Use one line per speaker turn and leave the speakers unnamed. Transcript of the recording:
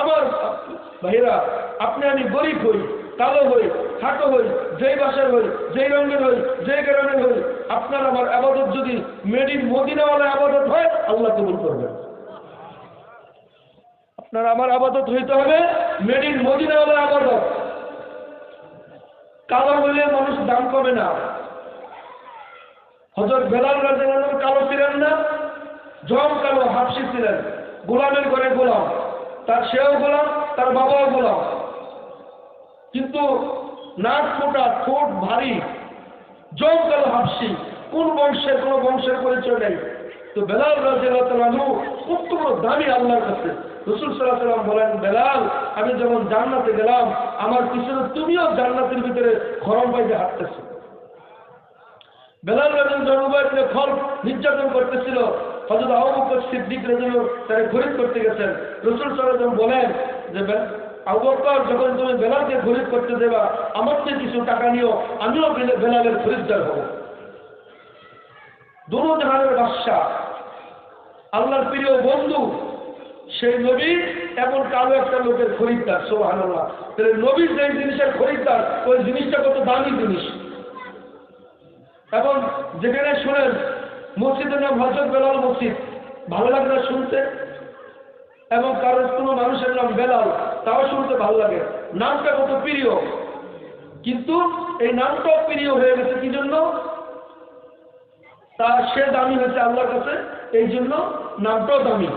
আমার ভাইরা, আপনি আমি গরিব হই, কালো হই, খাটো হই, যেই বাসার হই, যেই রঙের হই, যেই গ্রামের হই, আপনার আমার আবাদত যদি মেড ইন মদিনাওয়ালা আবাদত হয়, আল্লাহ কবুল করবেন। আপনার আমার আবাদত হইতে হবে মেড ইন মদিনাওয়ালা আবাদত। কালো হইলে মানুষ দাম কমে না। হযরত বেলাল রাদিয়াল্লাহু আনহু কালো ছিলেন না, জম কালো হাবশী ছিলেন, গোলামের ঘরে গোলাম, তার সেও গোলাম, তার বাবাও গোলাম, কিন্তু নাক মোটা, ঠোঁট ভারী, জম কালো হাবশী, কোন বংশের, কোন বংশের পরিচয় নেই। তো বেলাল রাদিয়াল্লাহু তাআলা আনহু উত্তম দামি আল্লাহর কাছে। রাসূল সাল্লাল্লাহু আলাইহি ওয়াসাল্লাম বলেন, বেলাল, আমি যখন জান্নাতে গেলাম, আমার পিছনে তুমিও জান্নাতের ভিতরে খরম পাইতে হাঁটতেছো। বেলাল রাদিয়াল্লাহু খল নির্যাতন করতেছিল, হযরত আবু বকর সিদ্দিক রাদিয়াল্লাহু তাকে খরিদ করতে গেছেন। রাসূল সাল্লাল্লাহু আলাইহি ওয়াসাল্লাম বলেন যে, আবু বকর, যখন তুমি বেলালকে খরিদ করতে দেবা, আমার থেকে কিছু টাকা নিও, আমিও বেলালের খরিদ্দার হব। দুনো জাহানের বাদশা, আল্লাহর প্রিয় বন্ধু, সেই নবী এমন কালো একটা লোকের খরিদ্দার। সুবহানাল্লাহ। তাহলে নবী যে জিনিসের খরিদ্দার, ওই জিনিসটা কত দামি জিনিস। এবং যেখানে শুনেন মসজিদের নাম হযরত বেলাল মসজিদ, ভালো লাগে না শুনতে? এবং কারোর কোনো মানুষের নাম বেলাল, তাও শুনতে ভালো লাগে। নামটা কত প্রিয়, কিন্তু এই নামটাও প্রিয় হয়ে গেছে কি জন্য? তার সে দামি হয়েছে আল্লাহর কাছে, এই জন্য নামটাও দামি।